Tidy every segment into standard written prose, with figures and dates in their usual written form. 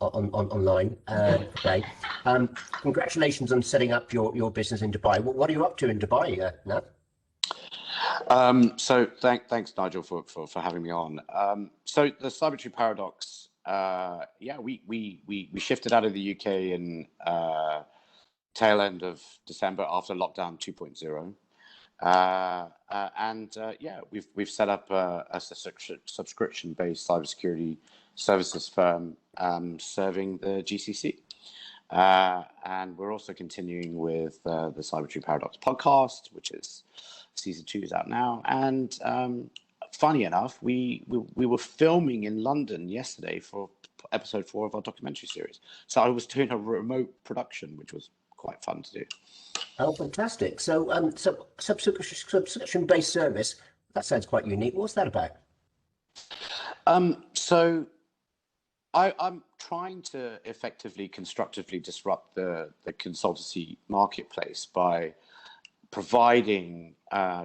online today. Congratulations on setting up your business in Dubai. What are you up to in Dubai, Nav? Thanks, Nigel, for having me on. So the Cybertree Paradox, yeah, we shifted out of the UK in tail end of December after lockdown 2.0. Yeah, we've set up a subscription-based cybersecurity services firm serving the GCC. And we're also continuing with the Cybertree Paradox podcast, which is season 2 is out now. And funny enough, we were filming in London yesterday for episode 4 of our documentary series. So I was doing a remote production, which was quite fun to do. Oh, fantastic! So, subscription-based service. That sounds quite unique. What's that about? So I'm trying to effectively, constructively disrupt the consultancy marketplace by providing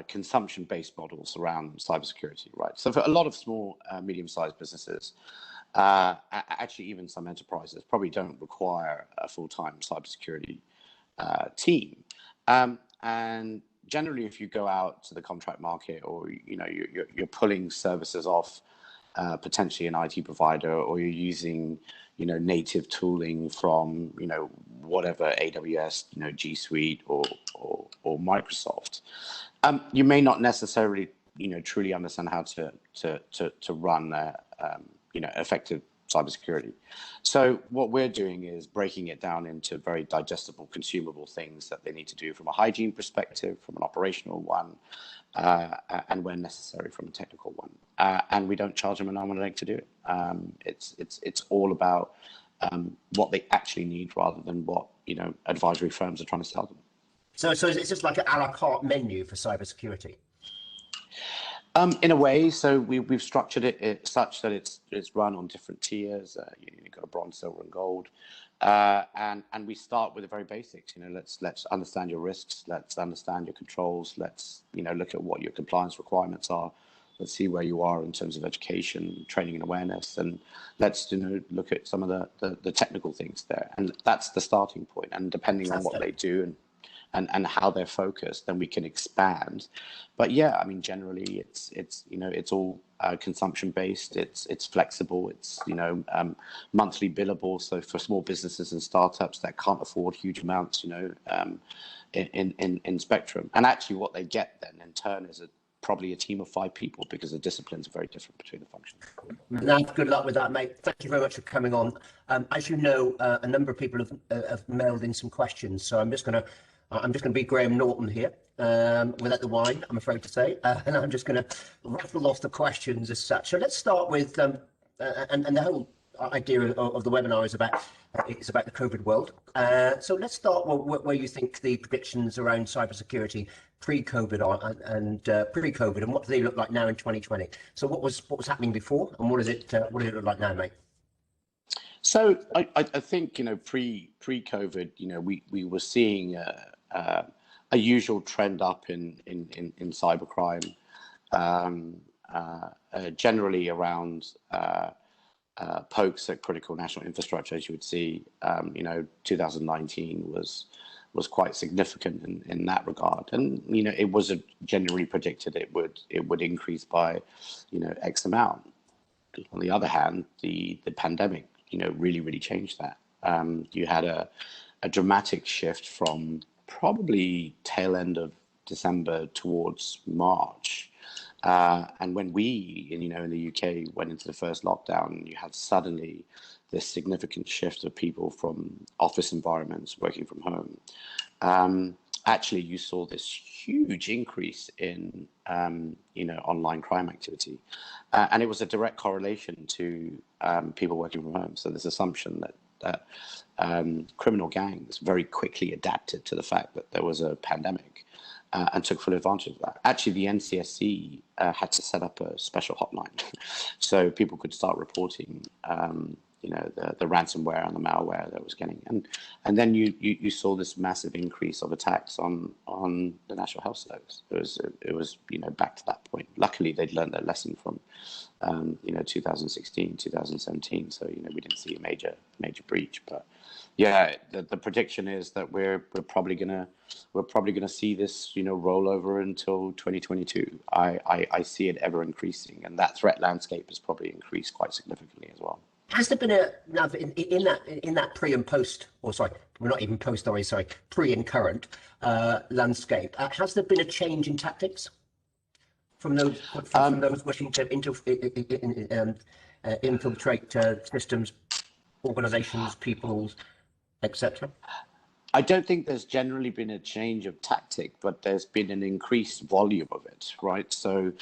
consumption-based models around cybersecurity, right? So for a lot of small, medium-sized businesses, actually even some enterprises probably don't require a full-time cybersecurity team. And generally, if you go out to the contract market, or you're pulling services off potentially an IT provider, or you're using native tooling from whatever AWS, G Suite or Microsoft, you may not necessarily truly understand how to run effective cybersecurity. So what we're doing is breaking it down into very digestible, consumable things that they need to do from a hygiene perspective, from an operational one, and when necessary from a technical one. And we don't charge them an arm and a leg to do it. It's all about what they actually need rather than what advisory firms are trying to sell them. So it's just like an a la carte menu for cybersecurity. In a way, so we've structured it such that it's run on different tiers. You've got a bronze, silver, and gold, and we start with the very basics. Let's understand your risks. Let's understand your controls. Let's look at what your compliance requirements are. Let's see where you are in terms of education, training, and awareness, and let's look at some of the technical things there. And that's the starting point. And depending on what they do and how they're focused, then we can expand. But yeah, I mean, generally it's all consumption based. It's flexible. It's monthly billable. So for small businesses and startups that can't afford huge amounts, in Spectrum. And actually, what they get then in turn is probably a team of 5 people, because the disciplines are very different between the functions. Nav, good luck with that, mate. Thank you very much for coming on. As you know, a number of people have mailed in some questions, so I'm just going to be Graham Norton here, without the wine, I'm afraid to say, and I'm just going to rattle off the questions as such. So let's start with, and the whole idea of the webinar is about the COVID world. So let's start where you think the predictions around cybersecurity pre-COVID are, and pre-COVID, and what do they look like now in 2020? So what was happening before, and what does it look like now, mate? So I think pre-COVID, we were seeing a usual trend up in cybercrime, generally around pokes at critical national infrastructure. As you would see, 2019 was quite significant in that regard, and it was generally predicted it would increase by X amount. On the other hand, the pandemic really changed that. You had a dramatic shift from probably tail end of December towards March. And when we, in the UK, went into the first lockdown, you had suddenly this significant shift of people from office environments working from home. Actually, you saw this huge increase in, online crime activity. And it was a direct correlation to people working from home. So this assumption that criminal gangs very quickly adapted to the fact that there was a pandemic and took full advantage of that. Actually, the NCSC had to set up a special hotline so people could start reporting the ransomware and the malware that was getting, and then you saw this massive increase of attacks on the National Health Service. It was back to that point. Luckily, they'd learned their lesson from 2016, 2017. So we didn't see a major breach. But yeah, the prediction is that we're probably gonna see this roll over until 2022. I see it ever increasing, and that threat landscape has probably increased quite significantly as well. Has there been in that pre and post, or sorry, we're not even post, sorry, pre and current landscape? Has there been a change in tactics from those wishing to infiltrate systems, organisations, peoples, etc.? I don't think there's generally been a change of tactic, but there's been an increased volume of it, right? So,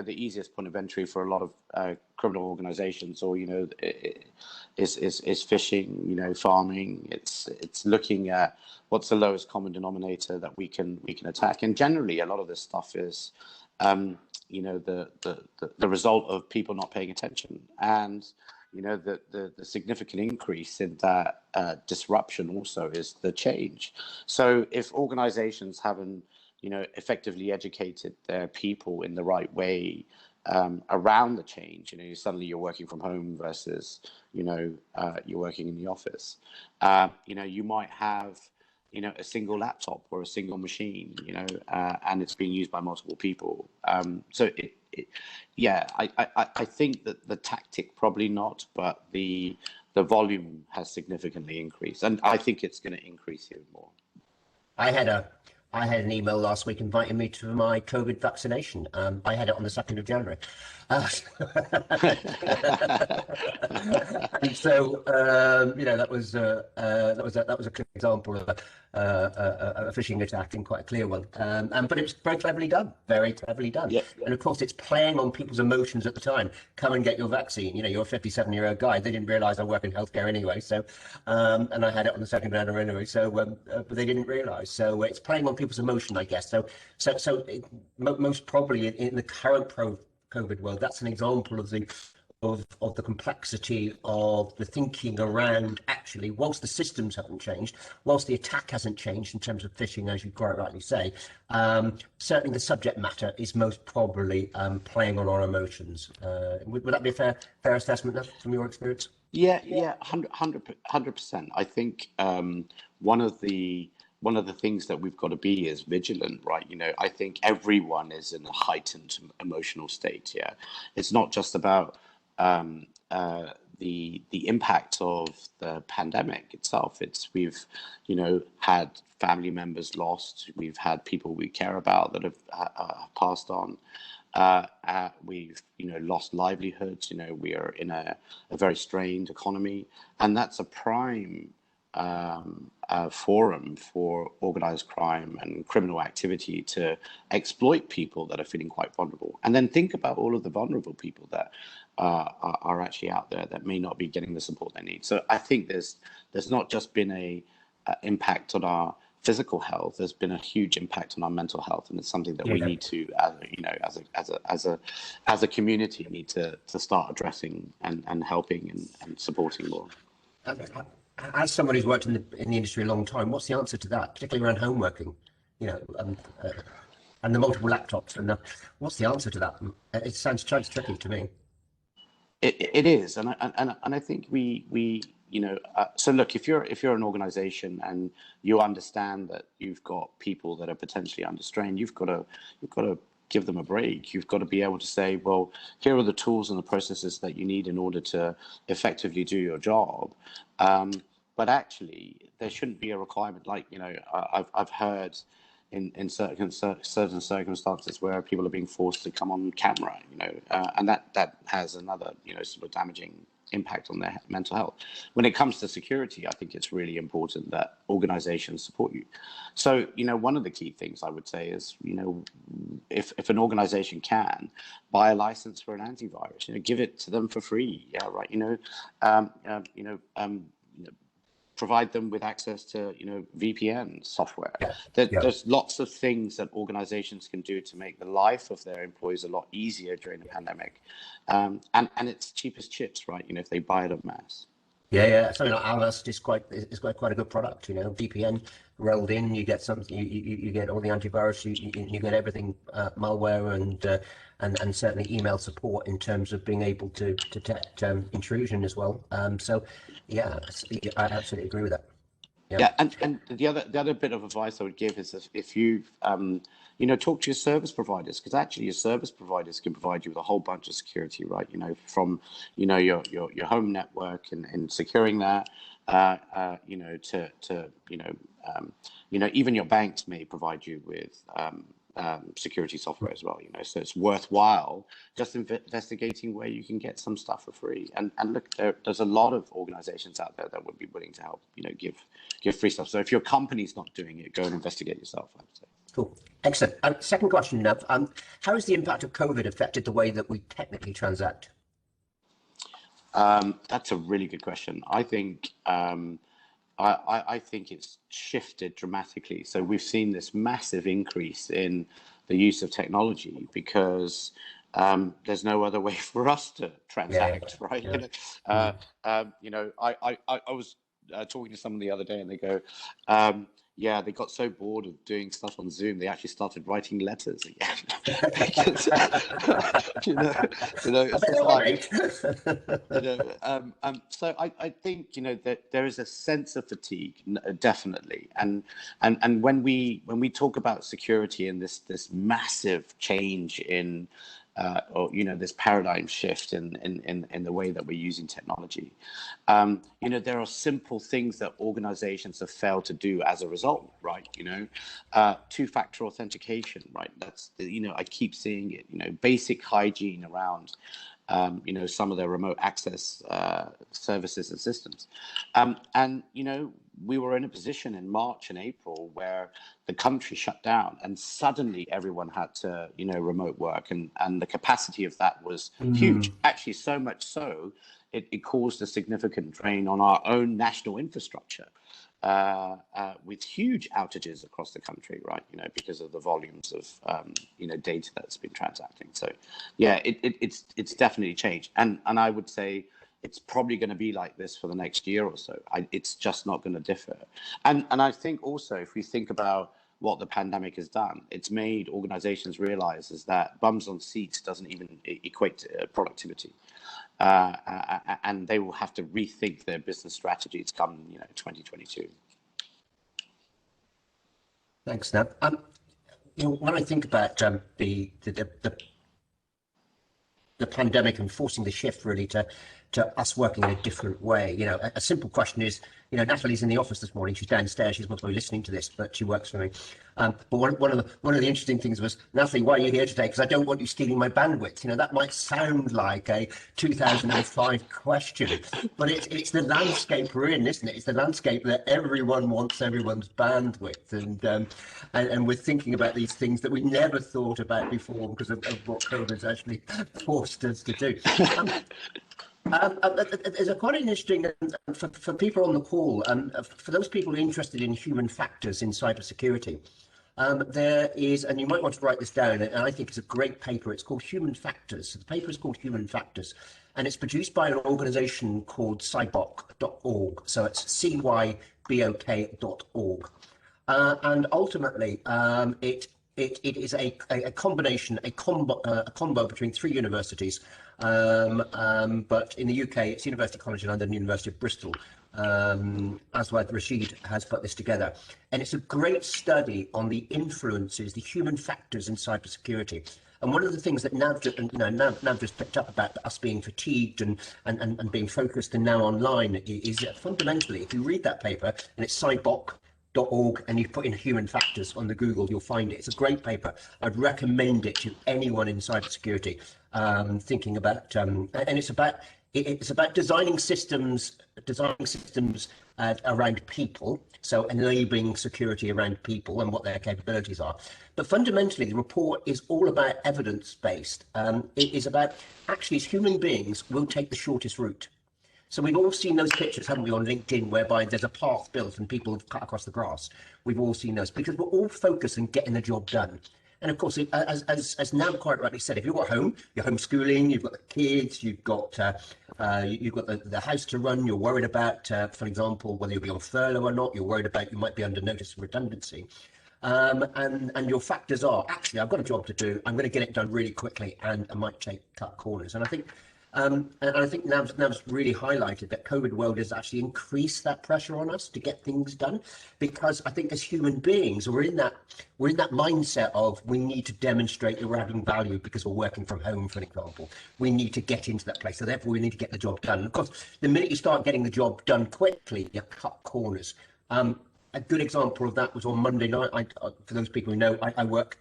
the easiest point of entry for a lot of criminal organizations, or is phishing, farming. It's looking at what's the lowest common denominator that we can attack, and generally a lot of this stuff is, the result of people not paying attention, and the significant increase in that disruption also is the change. So if organizations haven't effectively educated their people in the right way around the change, suddenly you're working from home versus you're working in the office, you might have a single laptop or a single machine, and it's being used by multiple people. So I think that the tactic probably not, but the volume has significantly increased, and I think it's going to increase even more. I had an email last week inviting me to my COVID vaccination. I had it on the 2nd of January. And so, that was a clear example of a phishing attack, and quite a clear one. But it was very cleverly done, very cleverly done. Yeah. And of course, it's playing on people's emotions at the time. Come and get your vaccine. You're a 57-year-old guy. They didn't realise I work in healthcare anyway. So, and I had it on the 2nd of January anyway. So, but they didn't realise. So it's playing on people's emotion, I guess. So most probably in the current COVID world, that's an example of the complexity of the thinking around, actually, whilst the systems haven't changed, whilst the attack hasn't changed in terms of phishing, as you quite rightly say, certainly the subject matter is most probably playing on our emotions. Would that be a fair assessment from your experience? Yeah, 100%. I think one of the things that we've got to be is vigilant, right? I think everyone is in a heightened emotional state. Yeah, it's not just about the impact of the pandemic itself. We've had family members lost. We've had people we care about that have passed on. We've lost livelihoods. We are in a very strained economy, and that's a prime forum for organized crime and criminal activity to exploit people that are feeling quite vulnerable. And then think about all of the vulnerable people that are actually out there that may not be getting the support they need. So I think there's not just been a impact on our physical health. There's been a huge impact on our mental health, and it's something that we need to, as a community, need to start addressing and helping and supporting more. As somebody who's worked in the industry a long time, what's the answer to that, particularly around home working, and the multiple laptops? And what's the answer to that? It sounds tricky to me. It is, and I think we so look, if you're an organization and you understand that you've got people that are potentially under strain, you've got to give them a break. You've got to be able to say, well, here are the tools and the processes that you need in order to effectively do your job. But actually, there shouldn't be a requirement. Like, I've heard in certain circumstances where people are being forced to come on camera, and that has another, sort of damaging impact on their mental health. When it comes to security, I think it's really important that organizations support you. So, one of the key things I would say is, if an organization can buy a license for an antivirus, give it to them for free. Yeah, right. provide them with access to, VPN software. Yeah. There's lots of things that organizations can do to make the life of their employees a lot easier during the pandemic. And it's cheap as chips, right? If they buy it en masse. Yeah. Something like Avast is quite a good product. VPN rolled in, you get something, you get all the antivirus, you get everything, malware, and certainly email support in terms of being able to detect intrusion as well. So yeah, I absolutely agree with that. Yeah, and the other bit of advice I would give is if you've talk to your service providers, because actually your service providers can provide you with a whole bunch of security, right? From your home network and securing that, even your banks may provide you with security software as well. So it's worthwhile just investigating where you can get some stuff for free. And look, there's a lot of organizations out there that would be willing to help. Give free stuff. So if your company's not doing it, go and investigate yourself, I would say. Cool. Excellent. Second question, Nav. How has the impact of COVID affected the way that we technically transact? That's a really good question. I think I think it's shifted dramatically. So we've seen this massive increase in the use of technology because there's no other way for us to transact, right? Yeah. I was talking to someone the other day, and they go, they got so bored of doing stuff on Zoom, they actually started writing letters again. Because, it's just like, so I think that there is a sense of fatigue, definitely, and when we talk about security and this massive change in this paradigm shift in the way that we're using technology. There are simple things that organizations have failed to do as a result, right? Two-factor authentication, right? That's, I keep seeing it, basic hygiene around, some of their remote access services and systems. We were in a position in March and April where the country shut down and suddenly everyone had to, remote work. And the capacity of that was huge, actually so much so, it caused a significant drain on our own national infrastructure with huge outages across the country, right? Because of the volumes of, data that's been transacting. So yeah, it's definitely changed. And I would say, it's probably going to be like this for the next year or so. It's just not going to differ. And I think also, if we think about what the pandemic has done, it's made organizations realize is that bums on seats doesn't even equate to productivity. And they will have to rethink their business strategies come 2022. Thanks, Nav. When I think about the pandemic and forcing the shift really to us working in a different way, a simple question is, Natalie's in the office this morning. She's downstairs. She's not probably listening to this, but she works for me. But one of the interesting things was, Natalie, why are you here today? Because I don't want you stealing my bandwidth. That might sound like a 2005 question, but it's the landscape we're in, isn't it? It's the landscape that everyone wants everyone's bandwidth, and we're thinking about these things that we never thought about before because of what COVID's actually forced us to do. There's a quite interesting, for people on the call, for those people interested in human factors in cybersecurity, there is, and you might want to write this down, and I think it's a great paper. It's called Human Factors. The paper is called Human Factors, and it's produced by an organization called cybok.org. So it's cybok.org. And ultimately, it is a combination, a combo between three universities. But in the UK, it's University College London and University of Bristol. Aswad Rashid has put this together, and it's a great study on the influences, the human factors in cybersecurity. And one of the things that Nav just picked up about us being fatigued and being focused and now online is that fundamentally, if you read that paper, and it's cybok.org, and you put in human factors on the Google, you'll find it. It's a great paper. I'd recommend it to anyone in cybersecurity thinking about, and it's about designing systems around people, so enabling security around people and what their capabilities are. But fundamentally, the report is all about evidence-based. It is about, actually, as human beings, we'll take the shortest route. So we've all seen those pictures, haven't we, on LinkedIn, whereby there's a path built and people have cut across the grass. We've all seen those because we're all focused on getting the job done. And of course, as Nav quite rightly said, if you're at home, you're homeschooling, you've got the kids, you've got the house to run, you're worried about, for example, whether you'll be on furlough or not, you're worried about you might be under notice of redundancy. And your factors are, actually, I've got a job to do, I'm going to get it done really quickly, and I might cut corners. And I think Nav's really highlighted that COVID world has actually increased that pressure on us to get things done, because I think as human beings we're in that mindset of we need to demonstrate that we're adding value because we're working from home, for example. We need to get into that place, so therefore we need to get the job done. And of course, the minute you start getting the job done quickly, you cut corners. A good example of that was on Monday night. For those people who know, I work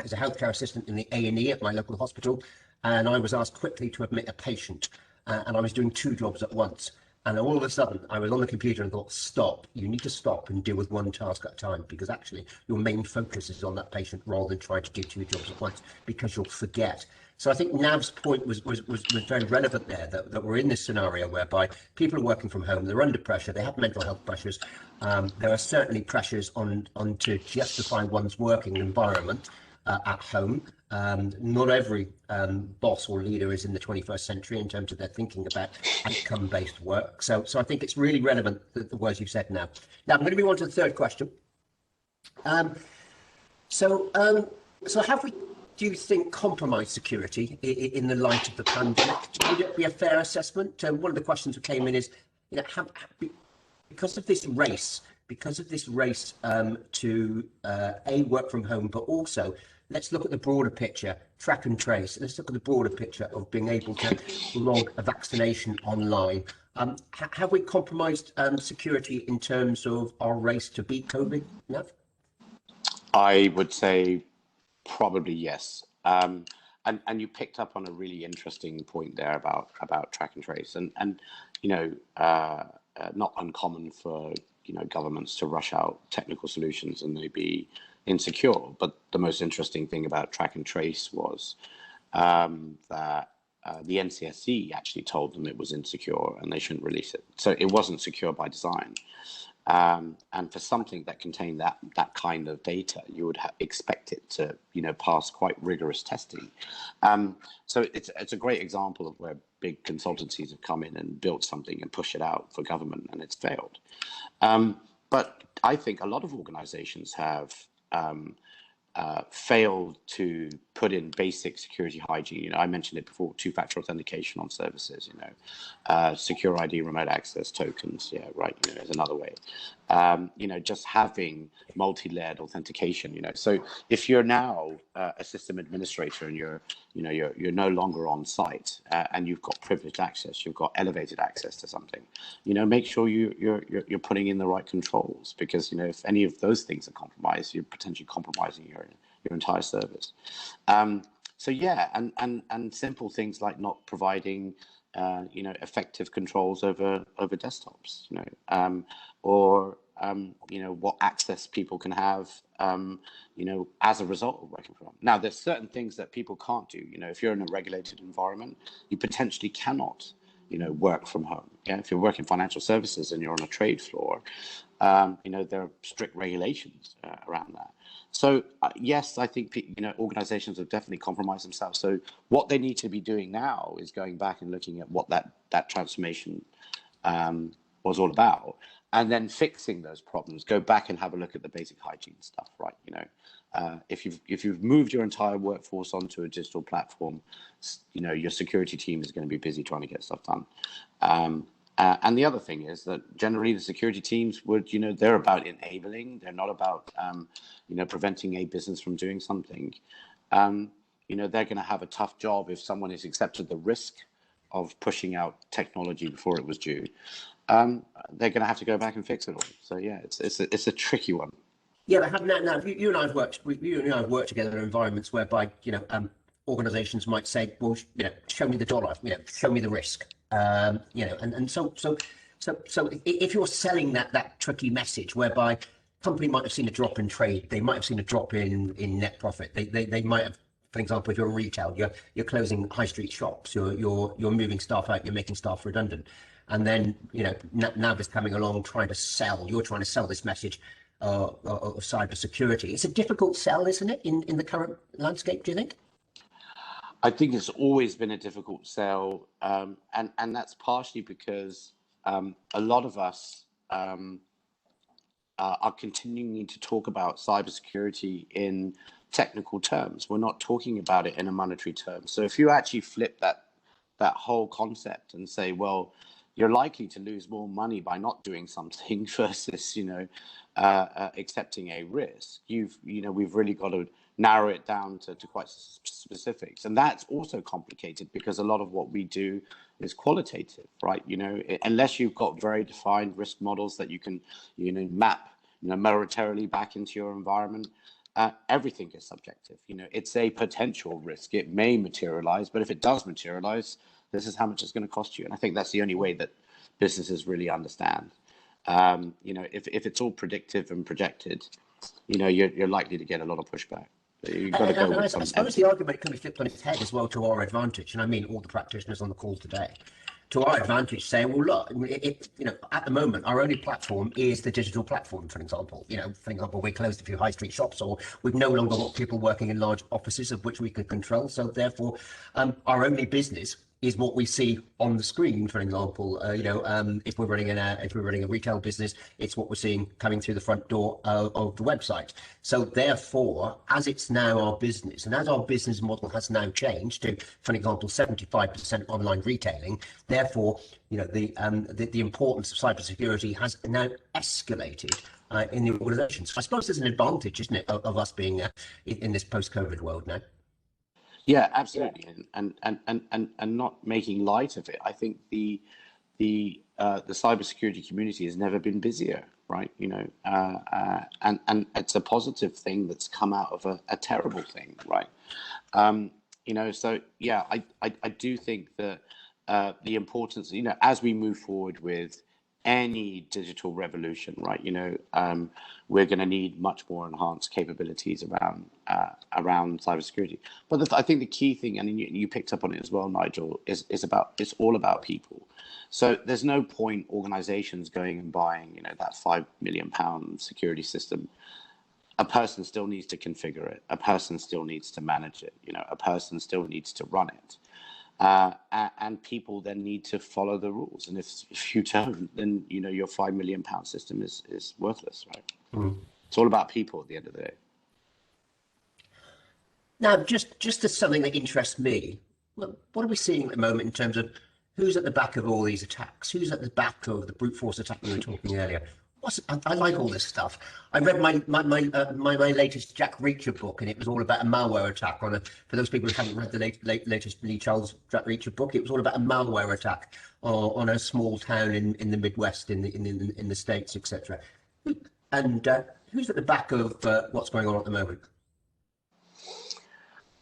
as a healthcare assistant in the A&E at my local hospital, and I was asked quickly to admit a patient, and I was doing 2 jobs at once. And all of a sudden, I was on the computer and thought, stop, you need to stop and deal with one task at a time, because actually your main focus is on that patient rather than trying to do 2 jobs at once, because you'll forget. So I think Nav's point was very relevant there, that we're in this scenario whereby people are working from home, they're under pressure, they have mental health pressures. There are certainly pressures on to justify one's working environment at home. Not every boss or leader is in the 21st century in terms of their thinking about outcome-based work. So I think it's really relevant, the words you've said now. Now I'm going to move on to the third question. So have we, do you think, compromised security in the light of the pandemic? Would it be a fair assessment? One of the questions that came in is, because of this race to work from home, but also let's look at the broader picture, track and trace. Let's look at the broader picture of being able to log a vaccination online. Have we compromised security in terms of our race to beat COVID, Nav? I would say probably yes. And you picked up on a really interesting point there about track and trace, and not uncommon for governments to rush out technical solutions and they be insecure. But the most interesting thing about track and trace was that the NCSC actually told them it was insecure and they shouldn't release it. So it wasn't secure by design. And for something that contained that kind of data, you would expect it to pass quite rigorous testing. So it's a great example of where big consultancies have come in and built something and pushed it out for government, and it's failed. But I think a lot of organizations have failed to put in basic security hygiene. I mentioned it before: 2-factor authentication on services, secure ID, remote access tokens. Yeah, right. There's another way. Just having multi-layered authentication. So if you're now a system administrator and you're no longer on site and you've got privileged access, you've got elevated access to something, make sure you're putting in the right controls, because if any of those things are compromised, you're potentially compromising your entire service. So yeah, and simple things like not providing effective controls over desktops, or what access people can have, as a result of working from home. Now, there's certain things that people can't do. If you're in a regulated environment, you potentially cannot, work from home. Yeah, if you're working financial services and you're on a trade floor, there are strict regulations around that. So yes, I think organizations have definitely compromised themselves. So what they need to be doing now is going back and looking at what that transformation was all about, and then fixing those problems. Go back and have a look at the basic hygiene stuff, right? If you've moved your entire workforce onto a digital platform, your security team is going to be busy trying to get stuff done. And the other thing is that generally the security teams would, they're about enabling. They're not about, preventing a business from doing something. They're going to have a tough job if someone has accepted the risk of pushing out technology before it was due. They're going to have to go back and fix it all. So yeah, it's a tricky one. Yeah, but now you and I have worked together in environments whereby organizations might say, well, show me the dollar, show me the risk, and so if you're selling that tricky message whereby company might have seen a drop in trade, they might have seen a drop in net profit, they might have For example, if you're retail, you're closing high street shops, you're moving staff out, you're making staff redundant, and then Nav coming along trying to sell. You're trying to sell this message of cyber security. It's a difficult sell, isn't it, in the current landscape? Do you think? I think it's always been a difficult sell, and that's partially because a lot of us are continuing to talk about cybersecurity in technical terms. We're not talking about it in a monetary term. So if you actually flip that whole concept and say, well, you're likely to lose more money by not doing something versus accepting a risk, we've really got to narrow it down to quite specifics. And that's also complicated because a lot of what we do is qualitative, right? Unless you've got very defined risk models that you can map monetarily back into your environment, everything is subjective. It's a potential risk. It may materialize, but if it does materialize, this is how much it's going to cost you. And I think that's the only way that businesses really understand. If it's all predictive and projected, you're likely to get a lot of pushback. You've got to go with some. I suppose the argument can be flipped on its head as well to our advantage, and I mean all the practitioners on the call today. To our advantage, saying, well, look, at the moment, our only platform is the digital platform, for example. For example, we closed a few high street shops, or we've no longer got people working in large offices of which we can control. So therefore, our only business is what we see on the screen. For example, if we're running a retail business, it's what we're seeing coming through the front door of the website. So therefore, as it's now our business, and as our business model has now changed to, for example, 75% online retailing, therefore, the importance of cybersecurity has now escalated in the organisation. So I suppose there's an advantage, isn't it, of us being in this post-COVID world now. Yeah, absolutely, and not making light of it. I think the cybersecurity community has never been busier, right? And it's a positive thing that's come out of a terrible thing, right? So yeah, I do think that the importance, as we move forward with any digital revolution, right? We're going to need much more enhanced capabilities around cybersecurity. But I think the key thing, and you picked up on it as well, Nigel, is it's all about people. So there's no point organisations going and buying, that £5 million security system. A person still needs to configure it. A person still needs to manage it. A person still needs to run it. And people then need to follow the rules, and if you don't, then your £5 million system is worthless, right? It's all about people at the end of the day. Now, just as something that interests me, what are we seeing at the moment in terms of who's at the back of all these attacks? Who's at the back of the brute force attack we were talking earlier? I like all this stuff. I read my latest Jack Reacher book, and it was all about a malware attack for those people who haven't read the latest Lee Charles Jack Reacher book. It was all about a malware attack on a small town in the Midwest, in the States, etc. And who's at the back of what's going on at the moment?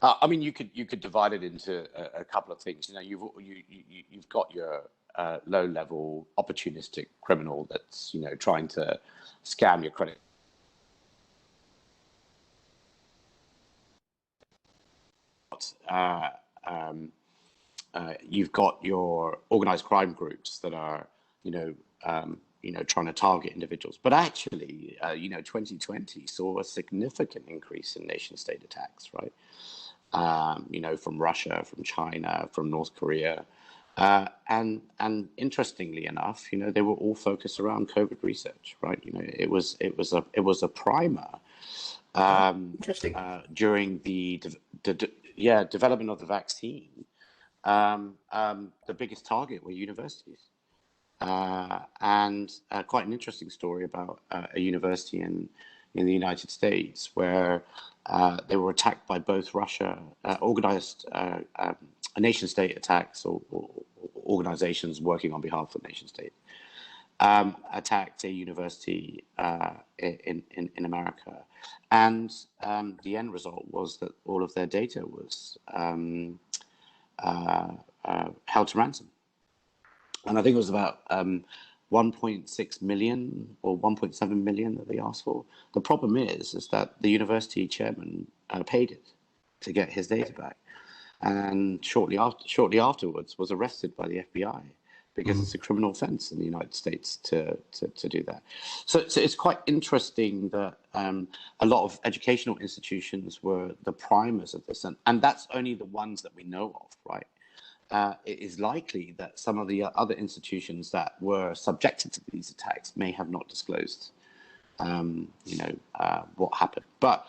I mean, you could divide it into a couple of things. You've got your low-level opportunistic criminal that's trying to scam your credit. You've got your organized crime groups that are trying to target individuals. But actually, 2020 saw a significant increase in nation-state attacks, right? From Russia, from China, from North Korea. And interestingly enough, they were all focused around COVID research, right? It was a primer during the development of the vaccine. The biggest target were universities, and quite an interesting story about a university in the United States where they were attacked by both Russia, organized nation-state attacks or organizations working on behalf of the nation-state, attacked a university in America. And the end result was that all of their data was held to ransom. And I think it was about 1.6 million or 1.7 million that they asked for. The problem is that the university chairman paid it get his data back, and shortly afterwards was arrested by the FBI because it's a criminal offense in the United States to do that. So it's quite interesting that a lot of educational institutions were the primers of this, and that's only the ones that we know of, right? It is likely that some of the other institutions that were subjected to these attacks may have not disclosed what happened. But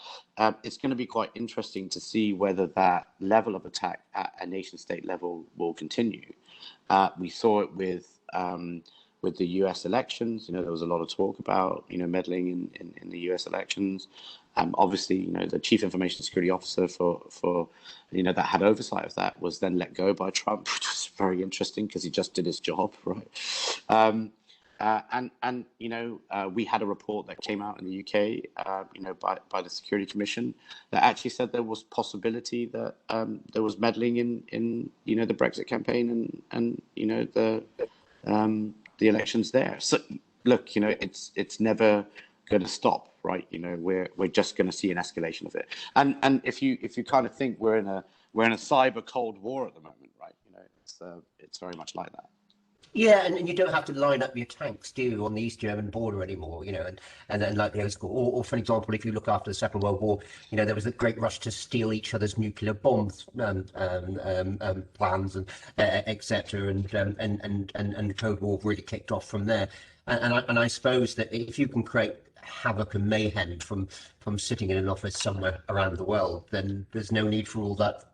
it's going to be quite interesting to see whether that level of attack at a nation state level will continue. We saw it with the US elections. There was a lot of talk about, meddling in the US elections. Obviously, the chief information security officer for that had oversight of that was then let go by Trump, which was very interesting because he just did his job, right? We had a report that came out in the UK, by the Security Commission that actually said there was possibility that there was meddling in the Brexit campaign and the elections there. So look, it's never going to stop, right? We're just going to see an escalation of it. And if you kind of think we're in a cyber Cold War at the moment, right? It's very much like that. Yeah, and you don't have to line up your tanks, do you, on the East German border anymore, and then like the old school. Or for example, if you look after the Second World War, there was a great rush to steal each other's nuclear bombs plans and etc. And the Cold War really kicked off from there. And I suppose that if you can create havoc and mayhem from sitting in an office somewhere around the world, then there's no need for all that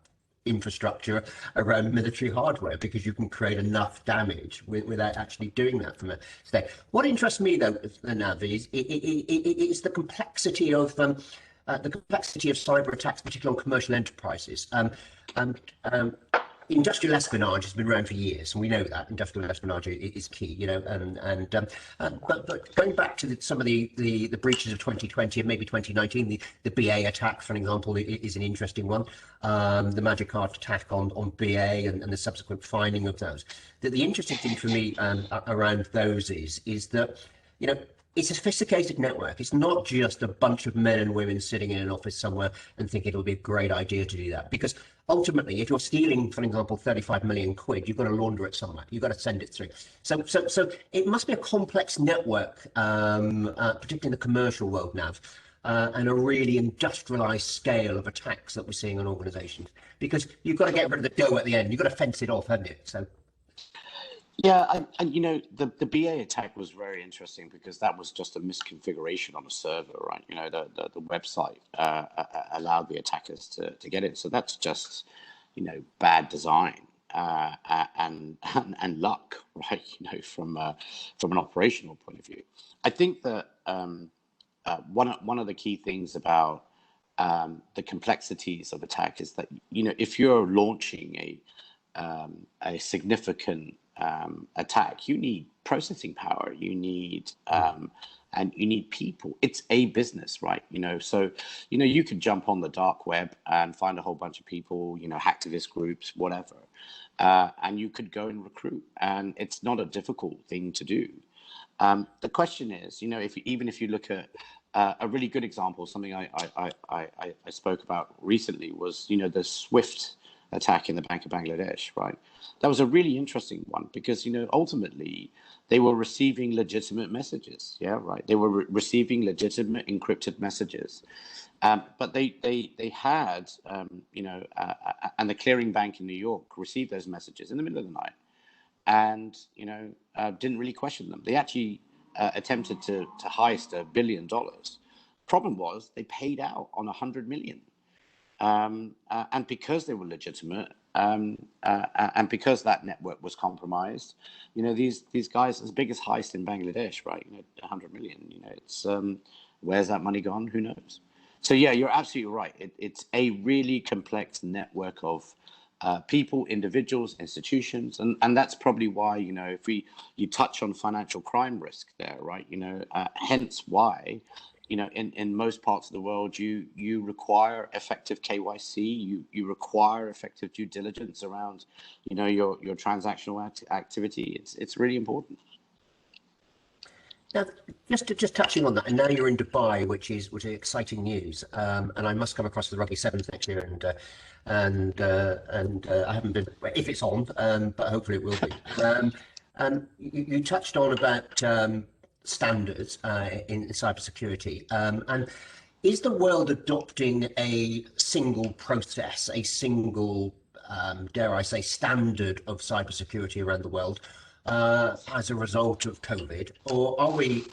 infrastructure around military hardware, because you can create enough damage without actually doing that from a state. What interests me though, Navi, is the complexity of cyber attacks, particularly on commercial enterprises. Industrial espionage has been around for years, and we know that industrial espionage is key, but going back to some of the breaches of 2020 and maybe 2019, the BA attack, for example, is an interesting one. The Magic Card attack on BA and the subsequent finding of those. The interesting thing for me around those is that, it's a sophisticated network. It's not just a bunch of men and women sitting in an office somewhere and thinking it'll be a great idea to do that. Because ultimately, if you're stealing, for example, 35 million quid, you've got to launder it somewhere. You've got to send it through. So it must be a complex network, particularly in the commercial world now, and a really industrialized scale of attacks that we're seeing on organizations. Because you've got to get rid of the dough at the end. You've got to fence it off, haven't you? So. Yeah, and the BA attack was very interesting because that was just a misconfiguration on a server, right? The website allowed the attackers to get it, so that's just bad design and luck, right? From an operational point of view. I think that one of the key things about the complexities of attack is that if you're launching a significant attack, you need processing power, you need and you need people. It's a business, right? So you could jump on the dark web and find a whole bunch of people, hacktivist groups, whatever, and you could go and recruit, and it's not a difficult thing to do. The question is, if you look at a really good example, something I spoke about recently was the Swift attack in the Bank of Bangladesh, right? That was a really interesting one because, ultimately they were receiving legitimate messages. Yeah, right. They were receiving legitimate encrypted messages. But they had, and the clearing bank in New York received those messages in the middle of the night and, didn't really question them. They actually attempted to heist $1 billion. Problem was they paid out on 100 million. And because they were legitimate, and because that network was compromised, these guys, as big as heist in Bangladesh, right? 100 million. It's where's that money gone? Who knows? So yeah, you're absolutely right. It's a really complex network of people, individuals, institutions, and that's probably why if you touch on financial crime risk there, right? Hence why. In most parts of the world, you require effective KYC, you require effective due diligence around, your transactional activity. It's really important. Now, just touching on that, and now you're in Dubai, which is exciting news. And I must come across the Rugby Sevens next year, and I haven't been if it's on, but hopefully it will be. You touched on about standards in cybersecurity, and is the world adopting a single process, a single, dare I say, standard of cybersecurity around the world as a result of COVID? Or are we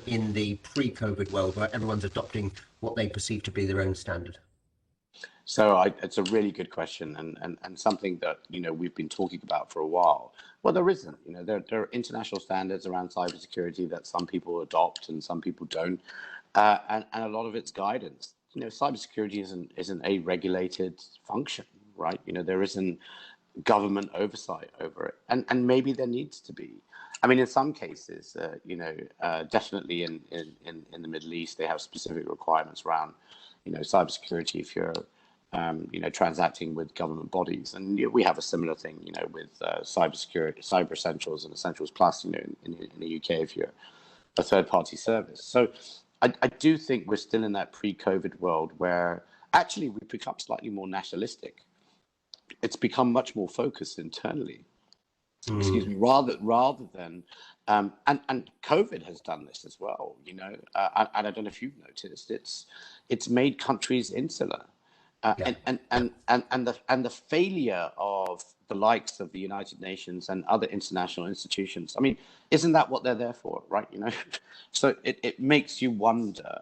in the pre-COVID world where everyone's adopting what they perceive to be their own standard? So it's a really good question, and something that we've been talking about for a while. Well, there isn't. There are international standards around cybersecurity that some people adopt and some people don't, and a lot of it's guidance. Cybersecurity isn't a regulated function, right? There isn't government oversight over it, and maybe there needs to be. I mean, in some cases, definitely in the Middle East, they have specific requirements around cybersecurity if you're transacting with government bodies, and we have a similar thing, with cybersecurity, Cyber Essentials and Essentials Plus, in the UK if you're a third-party service. So I do think we're still in that pre-COVID world where actually we've become slightly more nationalistic. It's become much more focused internally. Excuse me, rather than and COVID has done this as well, and I don't know if you've noticed, it's made countries insular. Yeah. And the failure of the likes of the United Nations and other international institutions, I mean, isn't that what they're there for, right? So it makes you wonder,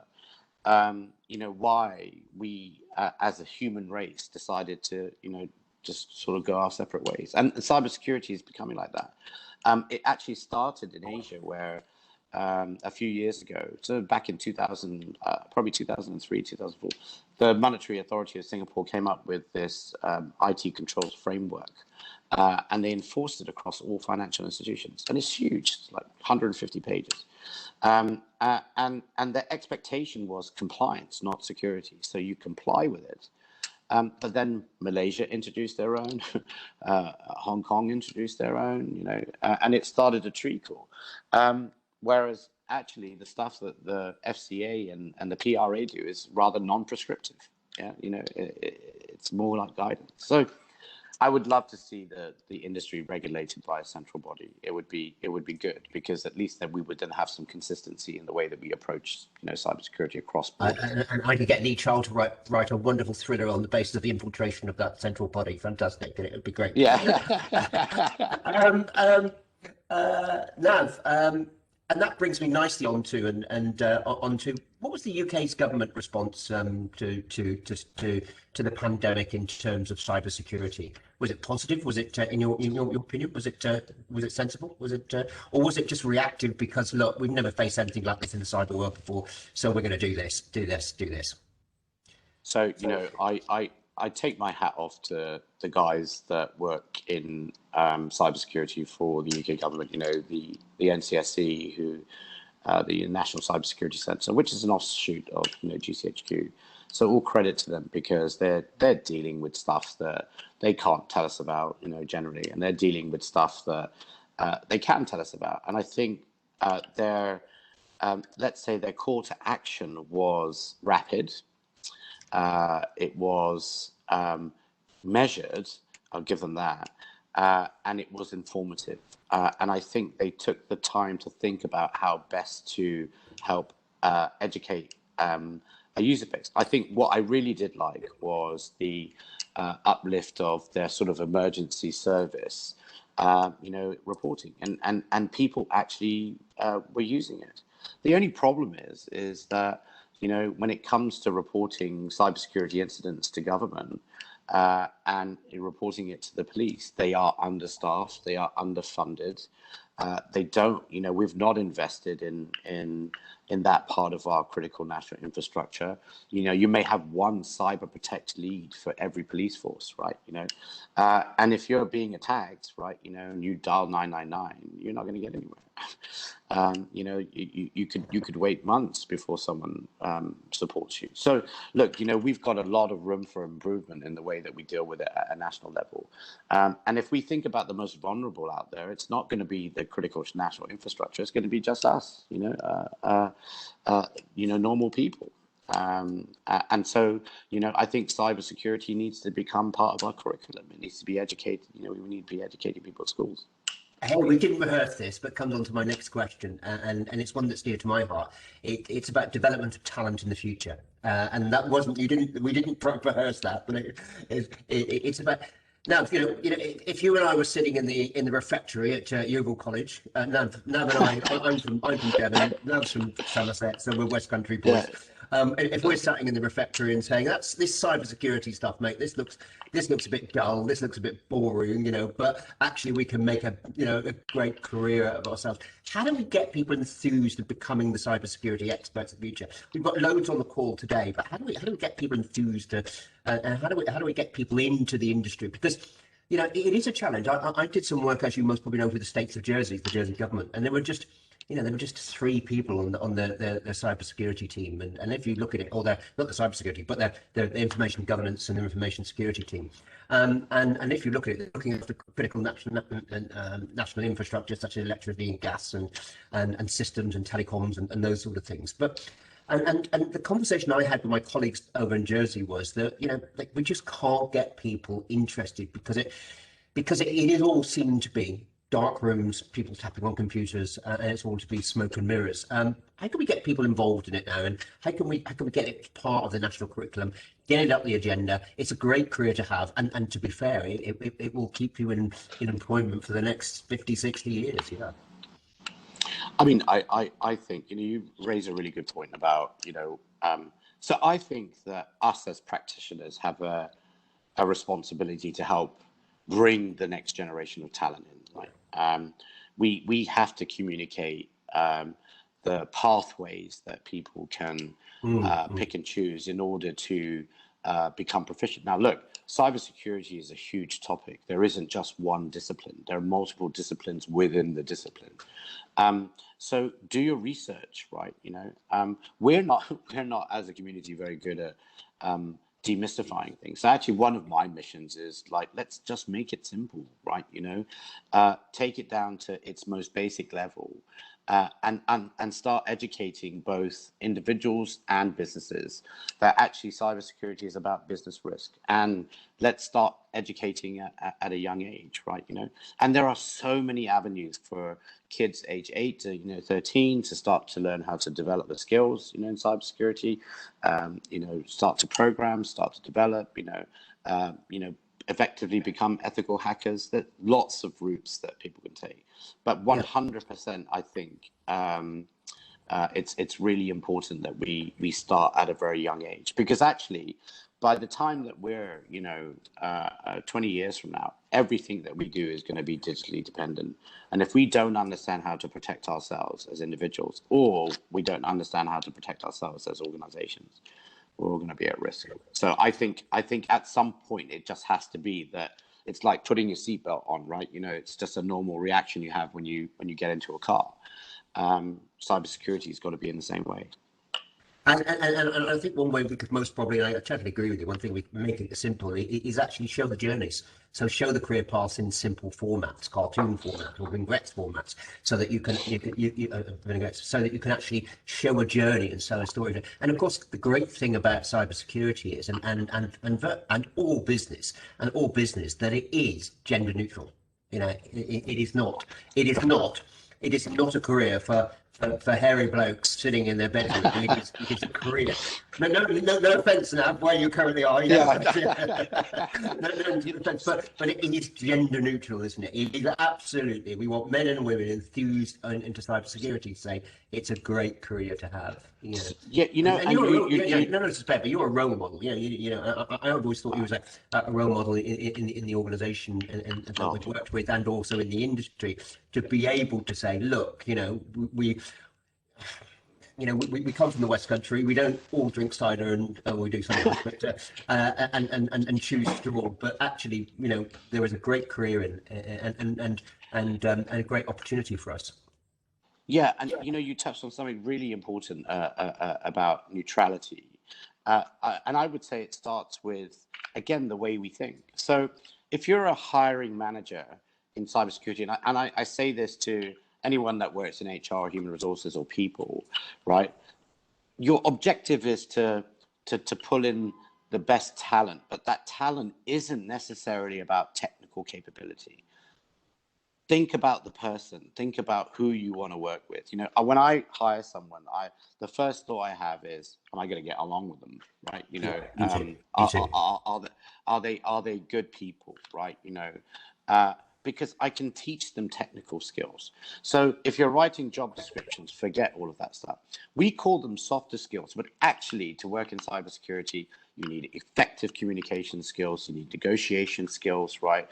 why we as a human race decided to, just sort of go our separate ways. And cybersecurity is becoming like that. It actually started in Asia where a few years ago, so back in 2000, probably 2003, 2004, the Monetary Authority of Singapore came up with this IT controls framework, and they enforced it across all financial institutions. And it's huge, it's like 150 pages. And the expectation was compliance, not security. So you comply with it. But then Malaysia introduced their own, Hong Kong introduced their own, and it started a treacle. Whereas actually the stuff that the FCA and the PRA do is rather non-prescriptive. Yeah, it's more like guidance. So I would love to see the industry regulated by a central body. It would be good, because at least then we would then have some consistency in the way that we approach cybersecurity across borders. And I could get Nigel to write a wonderful thriller on the basis of the infiltration of that central body. Fantastic. It would be great. Yeah. Nav, and that brings me nicely onto what was the UK's government response to the pandemic in terms of cybersecurity? Was it positive? Was it, in your opinion, was it sensible? Was it, or was it just reactive because, look, we've never faced anything like this in the cyber world before, so we're going to do this. So I take my hat off to the guys that work in cybersecurity for the UK government. The NCSC, who the National Cybersecurity Centre, which is an offshoot of GCHQ. So all credit to them, because they're dealing with stuff that they can't tell us about, generally, and they're dealing with stuff that they can tell us about. And I think let's say their call to action was rapid. It was measured, I'll give them that, and it was informative. And I think they took the time to think about how best to help educate a user base. I think what I really did like was the uplift of their sort of emergency service, reporting, and people actually were using it. The only problem is that when it comes to reporting cybersecurity incidents to government and reporting it to the police, they are understaffed, they are underfunded. They don't, we've not invested in that part of our critical national infrastructure. You may have one cyber protect lead for every police force, right? And if you're being attacked, right, and you dial 999, you're not going to get anywhere. You know, you could wait months before someone supports you. So look, you know, we've got a lot of room for improvement in the way that we deal with it at a national level. And if we think about the most vulnerable out there, it's not going to be the critical national infrastructure. It's going to be just us, normal people. And so, you know, I think cybersecurity needs to become part of our curriculum. It needs to be educated. You know, we need to be educating people at schools. Hey, we didn't rehearse this, but comes on to my next question, and it's one that's dear to my heart. It's about development of talent in the future, and that wasn't we didn't rehearse that, but it's about now. If you and I were sitting in the refectory at Yeovil College, Nav and I'm from Devon, Nav's from Somerset, so we're West Country boys. Yeah. If we're sitting in the refectory and saying that's this cybersecurity stuff, mate, this looks a bit dull, this looks a bit boring, but actually we can make a great career out of ourselves. How do we get people enthused of becoming the cybersecurity experts of the future? We've got loads on the call today, but how do we get people enthused and how do we get people into the industry? Because it is a challenge. I did some work, as you most probably know, with the states of Jersey, the Jersey government, and there were just 3 people on the cybersecurity team, and if you look at it, or they're not the cybersecurity, but they're the information governance and information security team, and if you look at it, they're looking at the critical national infrastructure such as electricity and gas and systems and telecoms and those sort of things. But and the conversation I had with my colleagues over in Jersey was that we just can't get people interested because it is all seen to be dark rooms, people tapping on computers, and it's all to be smoke and mirrors. How can we get people involved in it now, and how can we get it part of the national curriculum, get it up the agenda? It's a great career to have, and to be fair, it will keep you in employment for the next 50, 60 years. Yeah. I mean, I think, you raise a really good point about, so I think that us as practitioners have a responsibility to help bring the next generation of talent in. Right? We have to communicate the pathways that people can pick and choose in order to become proficient. Now, look, cybersecurity is a huge topic. There isn't just one discipline. There are multiple disciplines within the discipline. So do your research, right? We're not as a community very good at demystifying things. So actually, one of my missions is let's just make it simple, right? Take it down to its most basic level, and start educating both individuals and businesses that actually cybersecurity is about business risk, and let's start educating at a young age, right? And there are so many avenues for kids age 8 to 13 to start to learn how to develop the skills in cybersecurity, start to program, start to develop, effectively become ethical hackers. There's lots of routes that people can take, but 100% I think it's really important that we start at a very young age, because actually by the time that we're 20 years from now, everything that we do is going to be digitally dependent. And if we don't understand how to protect ourselves as individuals, or we don't understand how to protect ourselves as organizations, we're all going to be at risk. So I think at some point it just has to be that it's like putting your seatbelt on, right? It's just a normal reaction you have when you get into a car. Cybersecurity has got to be in the same way. And I think one way we could most probably, and I totally agree with you, one thing we can make it simple is actually show the journeys. So show the career paths in simple formats, cartoon formats or vignettes formats, so that you can actually show a journey and tell a story. And of course, the great thing about cybersecurity is, and all business that it is gender neutral. It is not a career for hairy blokes sitting in their bedroom. It is a career. No offence, Nav, where you currently are. No offence, but it is gender neutral, isn't it? It is absolutely. We want men and women enthused into cybersecurity to say it's a great career to have. Yeah, no disrespect, but you're a role model. I always thought you was a role model in the organisation and that we've worked with, and also in the industry, to be able to say, look, we come from the West Country. We don't all drink cider, and we do sometimes, but and choose straw. But actually, there is a great career and a great opportunity for us. Yeah, and you touched on something really important about neutrality, and I would say it starts with, again, the way we think. So, if you're a hiring manager in cybersecurity, and I say this to anyone that works in HR, human resources, or people, right? Your objective is to pull in the best talent, but that talent isn't necessarily about technical capability. Think about the person, think about who you want to work with. When I hire someone, the first thought I have is, am I going to get along with them, right? Me too. Me too. Are they good people, right? Because I can teach them technical skills. So if you're writing job descriptions, forget all of that stuff. We call them softer skills, but actually, to work in cybersecurity, you need effective communication skills, you need negotiation skills, right?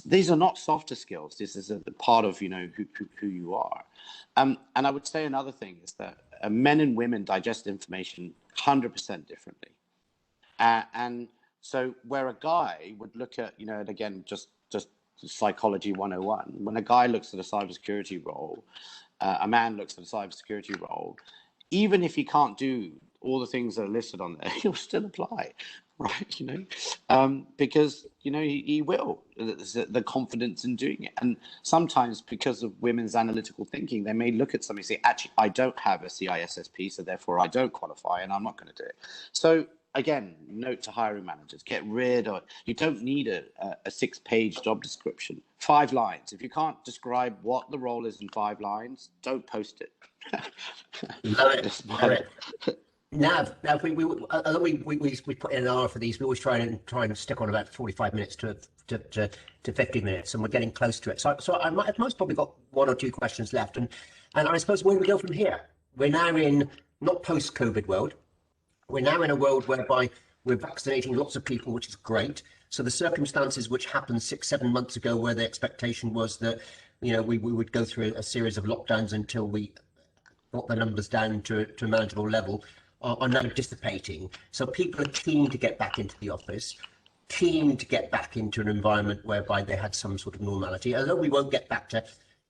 These are not softer skills. This is a part of who you are. And I would say another thing is that men and women digest information 100% differently. And so where a guy would look at, and again, just psychology 101, when a guy looks at a cybersecurity role, a man looks at a cybersecurity role, even if he can't do all the things that are listed on there, he'll still apply, right? Because he will. The confidence in doing it, and sometimes because of women's analytical thinking, they may look at something and say, actually, I don't have a CISSP, so therefore I don't qualify, and I'm not going to do it. So again, note to hiring managers: get rid of. You don't need a 6-page job description. 5 lines. If you can't describe what the role is in 5 lines, don't post it. Love it. Love it. Nav, we put in an hour for these. We always try and stick on about 45 minutes to 50 minutes, and we're getting close to it. So I've most probably got 1 or 2 questions left, and I suppose where do we go from here? We're now in not post-COVID world. We're now in a world whereby we're vaccinating lots of people, which is great. So the circumstances which happened 6-7 months ago, where the expectation was that we would go through a series of lockdowns until we got the numbers down to a manageable level, are now dissipating. So people are keen to get back into the office, keen to get back into an environment whereby they had some sort of normality. Although we won't get back to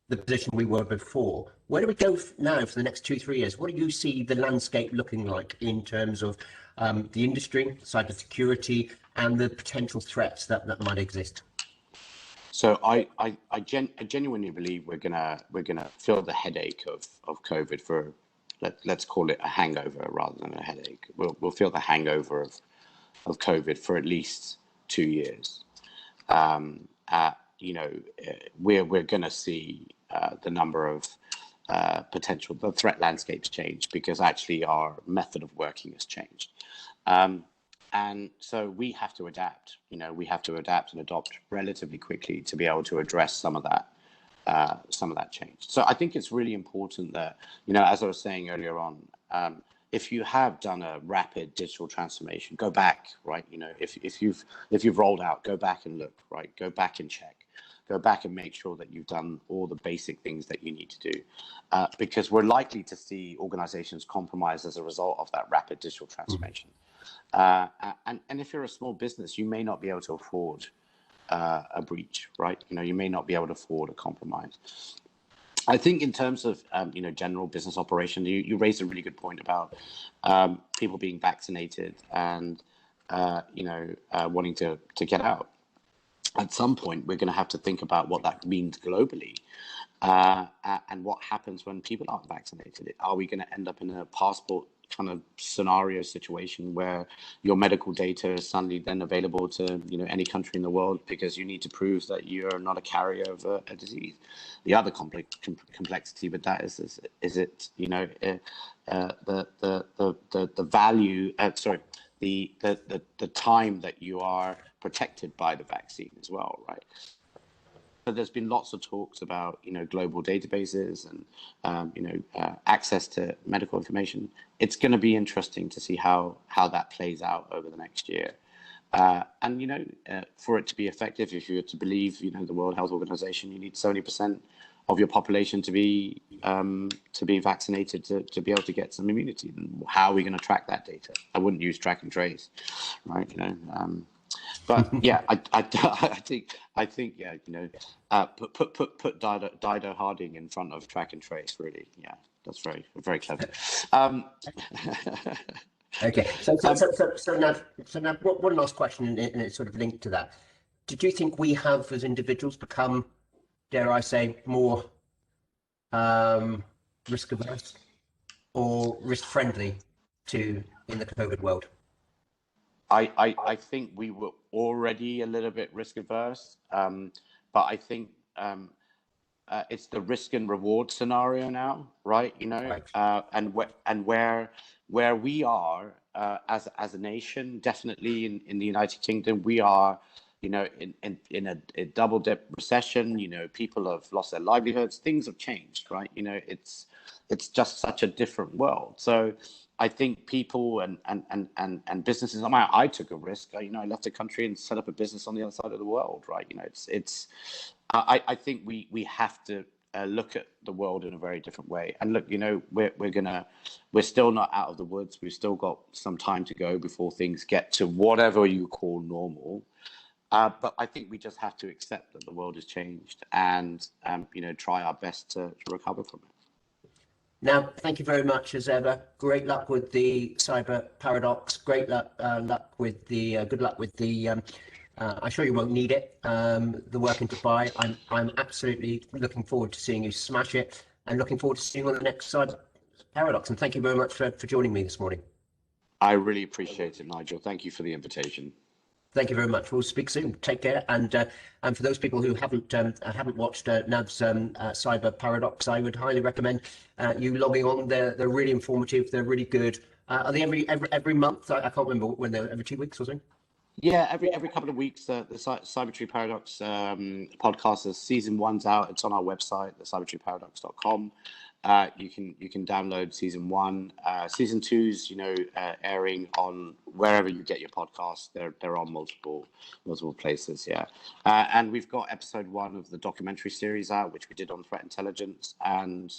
the position we were before, where do we go now for the next 2-3 years? What do you see the landscape looking like in terms of the industry, cybersecurity, and the potential threats that might exist? So I genuinely believe we're gonna feel the headache of COVID for, let's call it a hangover rather than a headache. We'll feel the hangover of COVID for at least 2 years. We're gonna see the number of the threat landscapes change, because actually our method of working has changed. And so we have to adapt. We have to adapt and adopt relatively quickly to be able to address some of that change. So I think it's really important that, as I was saying earlier on, if you have done a rapid digital transformation, go back, right? If you've rolled out, go back and look, right? Go back and check. Go back and make sure that you've done all the basic things that you need to do, because we're likely to see organizations compromised as a result of that rapid digital transformation. And if you're a small business, you may not be able to afford a breach, right? You may not be able to afford a compromise. I think in terms of general business operation, you raised a really good point about people being vaccinated and wanting to get out. At some point, we're going to have to think about what that means globally, and what happens when people aren't vaccinated. Are we going to end up in a passport kind of scenario situation where your medical data is suddenly then available to any country in the world because you need to prove that you're not a carrier of a disease? The other complexity with that is it the value the time that you are protected by the vaccine as well, right? So there's been lots of talks about global databases and access to medical information. It's going to be interesting to see how that plays out over the next year. And for it to be effective, if you were to believe the World Health Organization, you need 70% of your population to be vaccinated to be able to get some immunity. And how are we going to track that data? I wouldn't use track and trace, right? But yeah, I think yeah, put Dido Harding in front of track and trace. Really, yeah, that's very clever. Okay, so now one last question, and it's sort of linked to that. Did you think we have, as individuals, become, dare I say, more risk averse or risk friendly in the COVID world? I think we were already a little bit risk averse, but I think it's the risk and reward scenario now, right? Right. And where we are as a nation, definitely in the United Kingdom, we are, in a double dip recession. People have lost their livelihoods. Things have changed, right? It's just such a different world. So I think people and businesses. I took a risk. I left the country and set up a business on the other side of the world, right? I think we have to look at the world in a very different way. And look, we're still not out of the woods. We've still got some time to go before things get to whatever you call normal. But I think we just have to accept that the world has changed and try our best to recover from it. Now, thank you very much as ever. Great luck with the cyber paradox. Great luck with the good luck with the. I'm sure you won't need it. The work in Dubai. I'm absolutely looking forward to seeing you smash it, and looking forward to seeing you on the next cyber paradox. And thank you very much for joining me this morning. I really appreciate it, Nigel. Thank you for the invitation. Thank you very much. We'll speak soon. Take care. And for those people who haven't watched Nav's Cyber Paradox, I would highly recommend you logging on. They're really informative. They're really good. Are they every month? I can't remember when they're every 2 weeks or something. Yeah, every couple of weeks. The Cybertree Paradox podcast, season 1's out. It's on our website, thecybertreeparadox.com. You can download season 1. Season 2's airing on wherever you get your podcasts. They're on multiple places. Yeah, and we've got episode 1 of the documentary series out, which we did on threat intelligence, and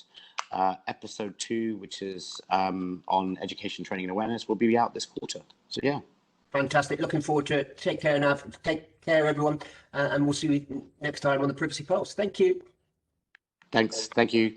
episode 2, which is on education, training, and awareness, will be out this quarter. So yeah. Fantastic. Looking forward to it. Take care, Nav. Take care, everyone. And we'll see you next time on the Privacy Pulse. Thank you. Thanks. Thank you.